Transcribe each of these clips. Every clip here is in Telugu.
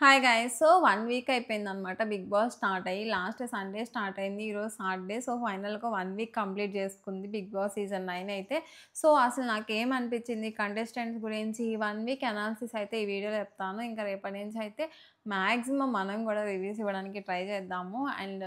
Hi guys. సో, 1 వీక్ అయిపోయిందనమాట బిగ్ బాస్ స్టార్ట్ అయ్యి. లాస్ట్ సండే స్టార్ట్ అయింది. ఈరోజు సాటర్డే. సో, ఫైనల్‌గా 1 వీక్ కంప్లీట్ చేసుకుంది బిగ్ బాస్ సీజన్ 9 అయితే. సో, అసలు నాకేమనిపించింది కంటెస్టెంట్స్ గురించి ఈ 1 వీక్ అనాలిసిస్ అయితే ఈ వీడియోలో చెప్తాను. ఇంకా రేపటి నుంచి అయితే మాక్సిమం మనం కూడా రివ్యూస్ ఇవ్వడానికి ట్రై చేద్దాము. అండ్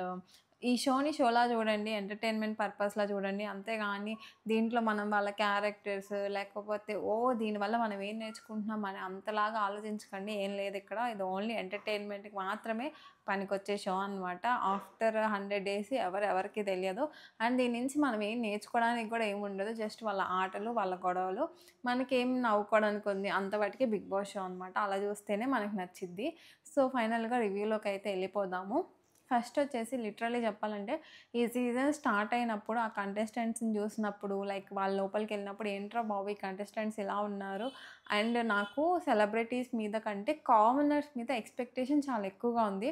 ఈ షోని షోలా చూడండి. ఎంటర్‌టైన్‌మెంట్ పర్పస్‌లా చూడండి. అంతేగాని దీంట్లో మనం వాళ్ళ క్యారెక్టర్స్ లేకపోతే దీనివల్ల మనం ఏం నేర్చుకుంటున్నాం అని అంతలాగా ఆలోచించకండి. ఏం లేదిక్కడ. ఇది ఓన్లీ ఎంటర్‌టైన్‌మెంట్‌కి మాత్రమే పనికొచ్చే షో అనమాట. ఆఫ్టర్ 100 డేస్ ఎవరెవరికీ తెలియదు. అండ్ దీని నుంచి మనం ఏం నేర్చుకోవడానికి కూడా ఏముండదు. జస్ట్ వాళ్ళ ఆటలు, వాళ్ళ గొడవలు. మనకేం నవ్వుకోవడానికి ఉంది. అంతవరకే బిగ్ బాస్ షో అనమాట. అలా చూస్తేనే మనకు నచ్చిద్ది. సో, ఫైనల్‌గా రివ్యూలోకైతే ఎళ్ళిపోదాము. ఫస్ట్ వచ్చేసి లిటరల్లీ చెప్పాలంటే, ఈ సీజన్ స్టార్ట్ అయినప్పుడు ఆ కంటెస్టెంట్స్‌ని చూసినప్పుడు లైక్ వాళ్ళ లోపలికెళ్ళినప్పుడు ఏంట్రా బాబు! ఈ కంటెస్టెంట్స్ ఇలా ఉన్నారు. అండ్ నాకు సెలబ్రిటీస్ మీద కంటే కామనర్స్ మీద ఎక్స్‌పెక్టేషన్ చాలా ఎక్కువగా ఉంది.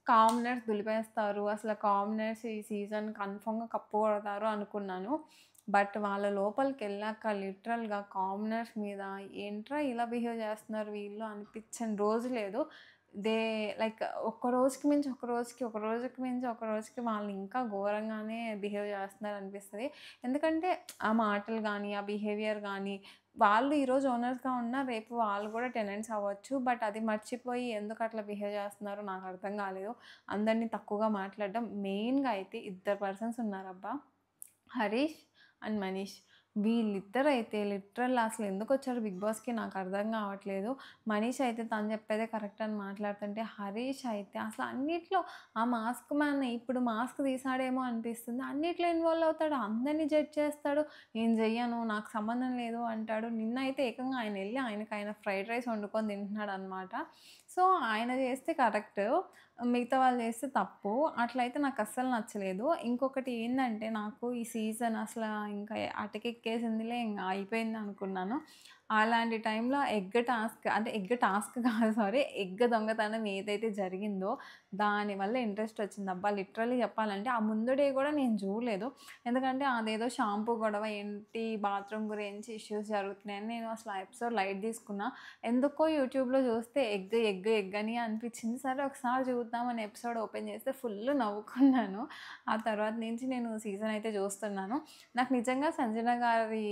కామనర్స్ దులిపేస్తారు. అసలు కామనర్స్ ఈ సీజన్ కన్ఫర్మ్‌గా కప్పు కొడతారు అనుకున్నాను. బట్ వాళ్ళ లోపలికెళ్ళాక లిటరల్‌గా కామనర్స్ మీద ఏంట్రా ఇలా బిహేవ్ చేస్తున్నారు వీళ్ళు అనిపించని రోజు లేదు. దే లైక్ ఒక్క రోజుకి మించి ఒక రోజుకి, ఒక రోజుకి మించి ఒక రోజుకి వాళ్ళు ఇంకా ఘోరంగానే బిహేవ్ చేస్తున్నారనిపిస్తది. ఎందుకంటే ఆ మాటలు గానీ, ఆ బిహేవియర్ గానీ, వాళ్ళు ఈరోజు ఓనర్స్‌గా ఉన్నా రేపు వాళ్ళు కూడా టెనెంట్స్ అవ్వచ్చు. బట్ అది మర్చిపోయి ఎందుకట్లా బిహేవ్ చేస్తున్నారో నాకర్థం కాలేదు. అందరిని తక్కువగా మాట్లాడడం. మెయిన్‌గా అయితే ఇద్దరు పర్సన్స్ ఉన్నారబ్బా! హరీష్ అండ్ మనీష్. వీళ్ళిద్దరైతే లిటరల్ అసలెందుకొచ్చారు బిగ్ బాస్‌కి నాకర్థం గావట్లేదు. మనీష్ అయితే తను చెప్పేదే కరెక్ట్ అని మాట్లాడుతుంటే, హరీష్ అయితే అసలు అన్నిట్లో ఆ మాస్క్ మ్యాన్ ఇప్పుడు మాస్క్ తీసాడేమో అనిపిస్తుంది. అన్నిట్లో ఇన్వాల్వ్ అవుతాడు. అందరిని జడ్జ్ చేస్తాడు. నేను జెయ్యను, నాకు సంబంధం లేదు అంటాడు. నిన్నైతే ఏకంగా ఆయనెళ్ళి ఆయన ఫ్రైడ్ రైస్ వండుకొని తింటున్నాడనమాట. సో, ఆయన చేస్తే కరెక్టు. మిగతా వాళ్ళు చేస్తే తప్పు. అట్లయితే నాకస్సలు నచ్చలేదు. ఇంకొకటి ఏందంటే, నాకు ఈ సీజన్ ఇంకా అటకెక్కేసిందిలే ఇంగ అయిపోయిందనుకున్నాను. అలాంటి టైంలో ఎగ్ టాస్క్ అంటే ఎగ్ టాస్క్ కాదు సారీ. ఎగ్ దొంగతనం ఏదైతే జరిగిందో, దానివల్ల ఇంట్రెస్ట్ వచ్చింది. అబ్బా! లిటరల్లీ చెప్పాలంటే, ఆ ముందు డే గూడా నేను జూడలేదు. ఎందుకంటే, అదేదో షాంపూ గొడవ ఏంటి, బాత్రూమ్ గురించి ఇష్యూస్ జరుగుతున్నాయని నేను అసలు ఆ ఎపిసోడ్ లైట్ తీసుకున్నా. ఎందుకో యూట్యూబ్‌లో చూస్తే ఎగ్ అని అనిపించింది. సరే ఒకసారి చూద్దామని ఎపిసోడ్ ఓపెన్ చేస్తే ఫుల్లు నవ్వుకున్నాను. ఆ తర్వాత నుంచి నేను సీజన్ అయితే చూస్తున్నాను. నాకు నిజంగా సంజన గారి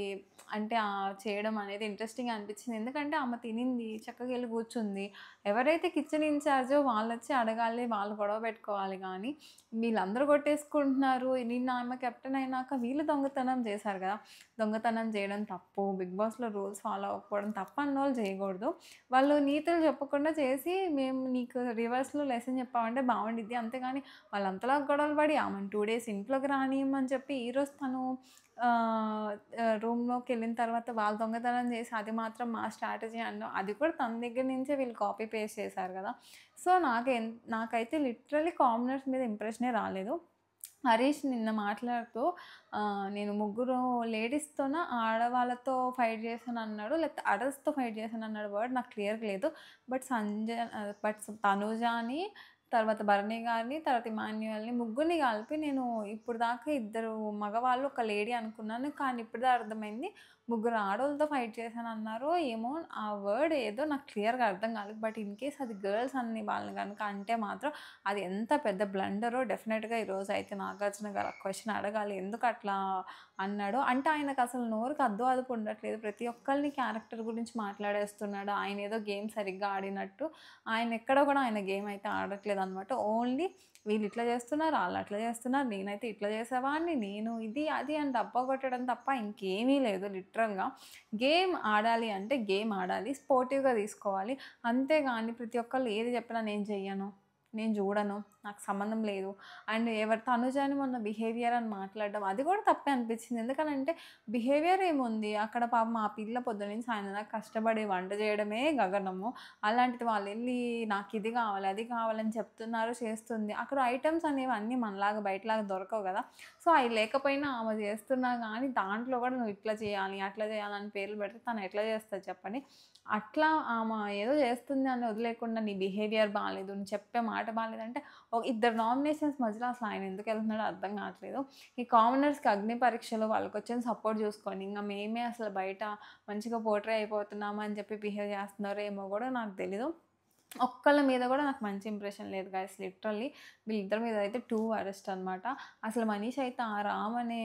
అంటే చేయడం అనేది ఇంట్రెస్టింగ్‌గా అనిపించింది. ఎందుకంటే ఆమె తినింది, చక్కగా ఎళ్లి కూర్చుంది. ఎవరైతే కిచెన్ ఇన్‌చార్జో వాళ్ళొచ్చి అడగాలి, వాళ్ళు గొడవ పెట్టుకోవాలి గానీ, వీళ్ళందరూ కొట్టేసుకుంటున్నారు. నిన్న ఆమె కెప్టెన్ అయినాక వీళ్ళు దొంగతనం చేశారు కదా! దొంగతనం చేయడం తప్పు. బిగ్ బాస్‌లో రూల్స్ ఫాలో అవ్వకపోవడం తప్పన్నోళ్ళు చేయకూడదు. వాళ్ళు నీతులు చెప్పకుండా చేసి, మేము నీకు రివర్స్‌లో లెసన్ చెప్పామంటే బావుండిద్ది. అంతేగాని వాళ్ళంతలా గొడవలు పడి ఆమెను 2 డేస్ ఇంట్లోకి రానియమని చెప్పి, ఈరోజు తను ఆహ్, రూమ్‌లోకెళ్ళిన తర్వాత వాళ్ళు దొంగతనం చేసి అది మాత్రం మా స్ట్రాటజీ అనడం, అది కూడా తన దగ్గర నుంచే వీళ్ళు కాపీ పేస్ట్ చేశారు కదా! సో, నాకైతే లిటరల్లీ కామనర్స్ మీద ఇంప్రెషనే రాలేదు. హరీష్ నిన్న మాట్లాడుతూ నేను ముగ్గురు లేడీస్‌తోనా, ఆడవాళ్ళతో ఫైట్ చేశానన్నాడు. లేకపోతే అడల్ట్స్‌తో ఫైట్ చేశానన్నాడు వర్డ్ నాకు క్లియర్‌గా లేదు. బట్ తనూజని, తర్వాత భరణి గారిని, తర్వాత ఇమాన్యుయల్‌ని ముగ్గురిని కలిపి నేను ఇప్పటిదాకా ఇద్దరు మగవాళ్ళు, ఒక లేడీ అనుకున్నాను. కానీ ఇప్పుడే అర్థమైంది ముగ్గురు ఆడోళ్ళతో ఫైట్ చేశానన్నారు. ఏమో ఆ వర్డ్ ఏదో నాకు క్లియర్‌గా అర్థం కాలేదు. బట్ ఇన్‌కేస్ అది గర్ల్స్ అని వాళ్ళని గనుక అంటే మాత్రం అది ఎంత పెద్ద బ్లండరో డెఫినెట్‌గా ఈరోజైతే నాగార్జున గారు ఆ క్వెషన్ అడగాలి. ఎందుకట్లా అన్నాడో. అంటే ఆయనకసలు నోరుకి అద్దు అదుపు ఉండట్లేదు. ప్రతి ఒక్కళ్ళని క్యారెక్టర్ గురించి మాట్లాడేస్తున్నాడు. ఆయనేదో గేమ్ సరిగ్గా ఆడినట్టు. ఆయనెక్కడ కూడా ఆయన గేమ్ అయితే ఆడట్లేదనమాట. ఓన్లీ వీళ్ళిట్లా చేస్తున్నారు, ఆళ్ళట్లా చేస్తున్నారు, నేనైతే ఇట్లా చేసేవాడిని, నేను ఇది, అది అని డబ్బా కొట్టడం తప్ప ఇంకేమీ లేదు లిటరల్‌గా. గేమ్ ఆడాలి అంటే గేమ్ ఆడాలి. స్పోర్టివ్‌గా తీసుకోవాలి. అంతేగాని ప్రతి ఒక్కళ్ళు ఏది చెప్పినా నేను చెయ్యను, నేను చూడను, నాకు సంబంధం లేదు. అండ్ తనుజని మొన్న బిహేవియర్ అని మాట్లాడడం అది కూడా తప్పే అనిపించింది. ఎందుకనంటే బిహేవియర్ ఏముంది అక్కడ పాపం ఆ పిల్ల పొద్దున్నుంచి సాయంత్రం దాకా కష్టపడి వంట చేయడమే గగనము. అలాంటిది వాళ్ళెళ్ళి నాకిది కావాలి, అది కావాలని చెప్తున్నారు, చేస్తుంది. అక్కడ ఐటెమ్స్ అనేవి అన్నీ మనలాగా బయటలాగా దొరకవు గదా! సో, అయి లేకపోయినా ఆమె చేస్తున్నా గానీ దాంట్లో కూడా నువ్వు ఇట్లా చేయాలి, అట్లా చేయాలని పేర్లు పెడితే తను ఎట్లా చేస్తది చెప్పండి? అట్లా ఆమె ఏదో చేస్తుంది అని వదిలేయకుండా నీ బిహేవియర్ బాలేదు, నువ్వు చెప్పే మాట బాలేదంటే ఇద్దరు నామినేషన్స్ మధ్యలో అసలు ఆయన ఎందుకెళ్తున్నాడో అర్థం కావట్లేదు. ఈ కామనర్స్‌కి అగ్ని పరీక్షలో వాళ్ళకొచ్చిన సపోర్ట్ చూసుకొని, ఇంగ మేమే అసలు బయట మంచిగా పోర్ట్రే అయిపోతున్నాము అని చెప్పి బిహేవ్ చేస్తున్నారో ఏమో గూడా నాకు తెలీదు. ఒక్కళ్ళ మీద కూడా నాకు మంచి ఇంప్రెషన్ లేదు గైస్. లిటరల్లీ వీళ్ళిద్దరి మీద అయితే టూ వరస్ట్ అనమాట. అసలు మనీష్ అయితే ఆ రామ్ అనే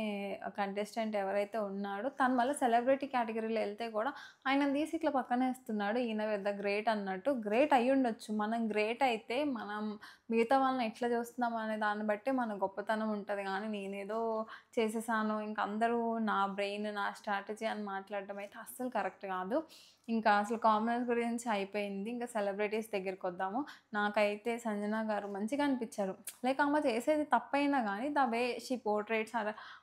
కంటెస్టెంట్ ఎవరైతే ఉన్నాడో తను మళ్ళీ సెలబ్రిటీ కేటగిరీలో ఎళ్తే కూడా ఆయనని తీసి ఇట్లా పక్కనేస్తున్నాడు. ఈయన పెద్ద గ్రేట్ అన్నట్టు. గ్రేట్ అయ్యుండొచ్చు. మనం గ్రేట్ అయితే మనం మిగతా వాళ్ళని ఎట్లా చూస్తున్నాం అనే దాన్ని బట్టే మన గొప్పతనం ఉంటది గానీ, నేనేదో చేసేసాను ఇంక అందరూ నా బ్రెయిన్, నా స్ట్రాటజీ అని మాట్లాడడం అయితే అస్సలు కరెక్ట్ కాదు. ఇంకా అసలు కామనర్స్ గురించి అయిపోయింది. ఇంకా సెలబ్రిటీస్ దగ్గరికొద్దాము. నాకైతే సంజన గారు మంచిగా అనిపిచ్చారు. లైక్ ఆమె చేసేది తప్పైనా గానీ, ద వే షీ పోర్ట్రేట్స్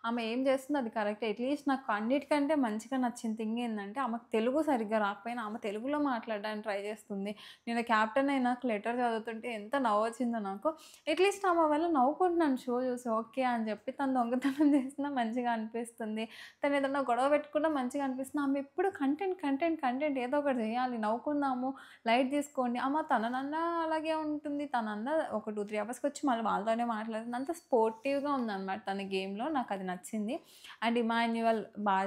ఆమె ఏం చేస్తుందో అది కరెక్టే. అట్‌లీస్ట్ నాకు అన్నిటికంటే మంచిగా నచ్చిన థింగ్ ఏందంటే, ఆమెకు తెలుగు సరిగ్గా రాకపోయినా ఆమె తెలుగులో మాట్లాడడానికి ట్రై చేస్తుంది. నేను కెప్టెన్ అయినాక లెటర్ చదువుతుంటే ఎంత నవ్వొచ్చిందో నాకు. అట్‌లీస్ట్ ఆమె వల్ల నవ్వుకుంటున్నాను షో చూసి. ఓకే అని చెప్పి తను దొంగతనం చేసినా మంచిగా అనిపిస్తుంది. తను ఏదన్నా గొడవ పెట్టుకున్నా మంచిగా అనిపిస్తుంది. ఆమె ఎప్పుడు కంటెంట్ ఏదో ఒకటి చేయాలి. నవ్వుకుందాము, లైట్ తీసుకోండి. తననన్నా అలాగే ఉంటుంది. తనన్నా ఒక 2, 3 అవర్స్‌కొచ్చి మళ్ళీ వాళ్ళతోనే మాట్లాడుతుంది. అంత స్పోర్టివ్‌గా ఉందనమాట తన గేమ్‌లో. నాకది నచ్చింది. అండ్ ఇమాన్యుయల్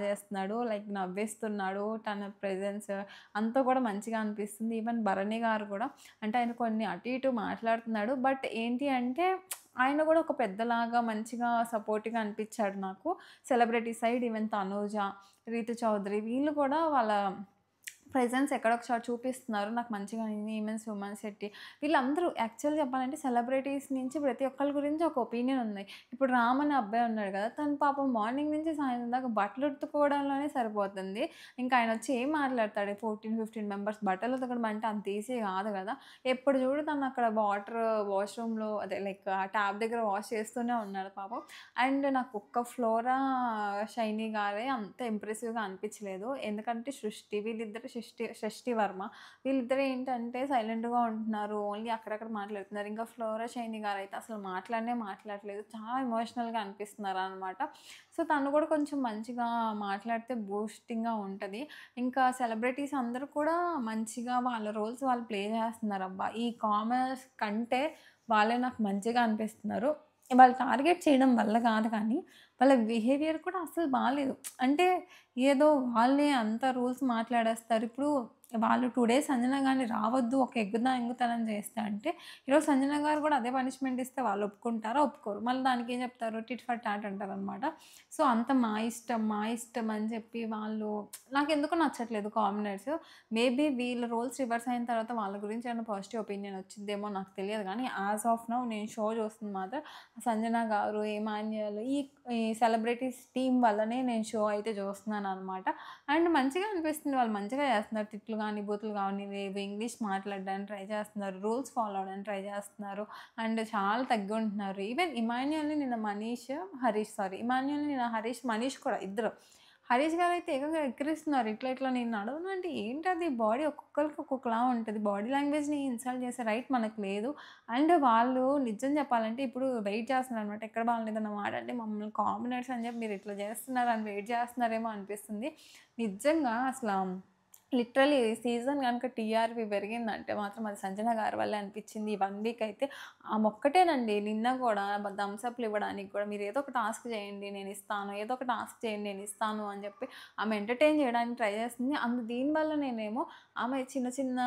చేస్తున్నాడు. లైక్ నవ్విస్తున్నాడు. తన ప్రెజెన్స్ అంతా కూడా మంచిగా అనిపిస్తుంది. ఈవెన్ భరణి గారు కూడా అంటే ఆయన కొన్ని అటు ఇటు మాట్లాడుతున్నాడు. బట్ ఏంటి అంటే ఆయన కూడా ఒక పెద్దలాగా మంచిగా సపోర్టివ్‌గా అనిపిచ్చాడు నాకు. Celebrity side even Tanuja, Ritu Chowdary వీళ్ళు కూడా వాళ్ళ ప్రెజెన్స్ ఎక్కడో ఒక చోట చూపిస్తున్నారు. నాకు మంచిగా అనింది. ఈవెన్ సుమన్ శెట్టి వీళ్ళందరూ యాక్చువల్‌గా చెప్పాలంటే సెలబ్రిటీస్ నుంచి ప్రతి ఒక్కళ్ళ గురించి ఒక ఒపీనియన్ ఉంది. ఇప్పుడు రామ్ అనే అబ్బాయి ఉన్నాడు కదా! తను పాపం మార్నింగ్ నుంచి సాయంత్రం దాకా బట్టలు ఉతుక్కోవడంలోనే సరిపోతుంది. ఇంకా ఆయనొచ్చి ఏం మాట్లాడతాడు? 14, 15 మెంబర్స్ బట్టలు ఉతకడం అంటే అంత ఈజీ కాదు కదా! ఎప్పుడు చూడు తను అక్కడ వాష్‌రూమ్‌లో అదే లైక్ ఆ ట్యాప్ దగ్గర వాష్ చేస్తూనే ఉన్నాడు పాపం. అండ్ నాకు ఒక్క ఫ్లోరా, షైనీ గారే అంత ఇంప్రెసివ్‌గా అనిపించలేదు. ఎందుకంటే వీళ్ళిద్దరు షష్టి వర్మ వీళ్ళిద్దరు ఏంటంటే సైలెంట్‌గా ఉంటున్నారు. ఓన్లీ అక్కడక్కడ మాట్లాడుతున్నారు. ఇంకా ఫ్లోరా, షైనీ గారైతే అసలు మాట్లాడట్లేదు. చాలా ఎమోషనల్‌గా అనిపిస్తున్నారనమాట. సో, తను కూడా కొంచెం మంచిగా మాట్లాడితే బూస్టింగ్‌గా ఉంటది. ఇంకా సెలబ్రిటీస్ అందరూ కూడా మంచిగా వాళ్ళ రోల్స్ వాళ్ళు ప్లే చేస్తున్నారబ్బా! ఈ కామనర్స్ కంటే వాళ్ళే నాకు మంచిగా అనిపిస్తున్నారు. వాళ్ళు టార్గెట్ చేయడం వల్ల కాదు కానీ, వాళ్ళ బిహేవియర్ కూడా అస్సలు బాలేదు. అంటే ఏదో వాళ్ళే అంత రూల్స్ మాట్లాడేస్తారు. ఇప్పుడు వాళ్ళు 2 డేస్ సంజన గారిని రావద్దు ఒక ఎంగుతనం చేస్తే అంటే, ఈరోజు సంజన గారు కూడా అదే పనిష్మెంట్ ఇస్తే వాళ్ళు ఒప్పుకుంటారా? ఒప్పుకోరు. మళ్ళీ దానికేం చెప్తారు? టిట్ ఫర్ టాట్ అంటారనమాట. సో, అంత మా ఇష్టం అని చెప్పి వాళ్ళు నాకెందుకో నచ్చట్లేదు కామనర్స్. మేబీ వీళ్ళ రోల్స్ రివర్స్ అయిన తర్వాత వాళ్ళ గురించి ఏమైనా పాజిటివ్ ఒపీనియన్ వచ్చిద్దేమో నాకు తెలియదు గానీ, యాజ్ ఆఫ్ నౌ నేను షో చూస్తుంది మాత్రం సంజన గారు, ఇమాన్యుయల్ ఈ సెలబ్రిటీస్ టీమ్ వల్లనే నేను షో అయితే చూస్తున్నాననమాట. అండ్ మంచిగా అనిపిస్తుంది. వాళ్ళు మంచిగా చేస్తున్నారు. తిట్లు గానీ, బూతులు గానీ లేవు. ఇంగ్లీష్ మాట్లాడడానికి ట్రై చేస్తున్నారు. రూల్స్ ఫాలో అవ్వడానికి ట్రై చేస్తున్నారు. అండ్ చాలా తగ్గుంటున్నారు. ఈవెన్ ఇమాన్యుయల్‌ని నిన్న ఇమాన్యుయల్‌ని నిన్న మనీష్ కూడా ఇద్దరు. హరీష్ గారైతే ఏకంగా ఎక్కిరిస్తున్నారు. ఇట్లా నేను నడవను అంటే ఏంటది బాడీ ఒక్కొక్కళ్ళకి ఒక్కొక్కలా ఉంటది. బాడీ లాంగ్వేజ్‌ని ఇన్సల్ట్ చేసే రైట్ మనకు లేదు. అండ్ వాళ్ళు నిజం చెప్పాలంటే ఇప్పుడు వెయిట్ చేస్తున్నారనమాట. ఎక్కడ వాళ్ళని ఏదన్నా మాటంటే మమ్మల్ని కామనర్స్ అని చెప్పి మీరు ఇట్లా చేస్తున్నారని వెయిట్ చేస్తున్నారేమో అనిపిస్తుంది. నిజంగా లిటరల్లీ ఈ సీజన్ గనుక టీఆర్‌పీ పెరిగిందంటే మాత్రం అది సంజన గారి వల్లే అనిపిచ్చింది. ఈ 1 వీక్ అయితే ఆమొక్కటేనండి. నిన్న గూడా థమ్స్ అప్‌లు ఇవ్వడానికి కూడా మీరు ఏదో ఒక టాస్క్ చేయండి నేనిస్తాను. ఏదో ఒక టాస్క్ చేయండి నేనిస్తాను అని చెప్పి ఆమె ఎంటర్‌టైన్ చేయడానికి ట్రై చేస్తుంది. దీనివల్ల నేనేమో ఆమె చిన్న చిన్న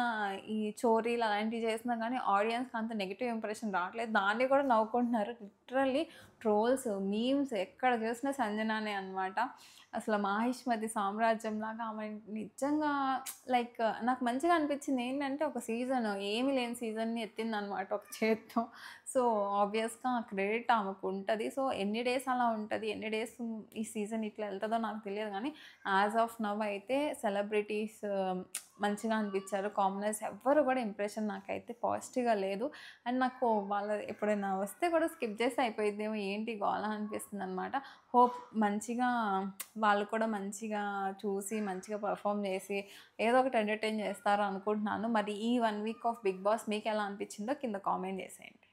ఈ చోరీలు అలాంటివి చేసినా గానీ ఆడియన్స్‌కి అంత నెగెటివ్ ఇంప్రెషన్ రావట్లేదు. దాన్ని కూడా నవ్వుకుంటున్నారు. లిటరల్లీ ట్రోల్స్, మీమ్స్ ఎక్కడ చూసినా సంజనానే అనమాట. అసలు మాహిష్మతి సామ్రాజ్యంలాగా ఆమె నిజంగా లైక్ నాకు మంచిగా అనిపించింది ఏంటంటే ఒక సీజన్ ఏమీ లేని సీజన్‌ని ఎత్తిందనమాట ఒక చేత్తో. సో, ఆబ్వియస్‌గా ఆ క్రెడిట్ ఆమెకు ఉంటది. సో, ఎన్ని డేస్ అలా ఉంటది, ఎన్ని డేస్ ఈ సీజన్ ఇట్లా ఎళ్తదో నాకు తెలియదు గానీ, యాజ్ ఆఫ్ నౌ అయితే సెలబ్రిటీస్ మంచిగా అనిపించారు. కామనర్స్ ఎవ్వరు కూడా ఇంప్రెషన్ నాకైతే పాజిటివ్‌గా లేదు. అండ్ నాకు వాళ్ళది ఎప్పుడైనా వస్తే కూడా స్కిప్ చేస్తే అయిపోయిద్దేమో ఏంటి గోల అనిపిస్తుందనమాట. హోప్ మంచిగా వాళ్ళు కూడా మంచిగా చూసి, మంచిగా పెర్ఫార్మ్ చేసి, ఏదో ఒకటి ఎంటర్‌టైన్ చేస్తారు అనుకుంటున్నాను. మరి ఈ 1 వీక్ ఆఫ్ 'బిగ్ బాస్' మీకెలా అనిపించిందో కింద కామెంట్ చేసేయండి.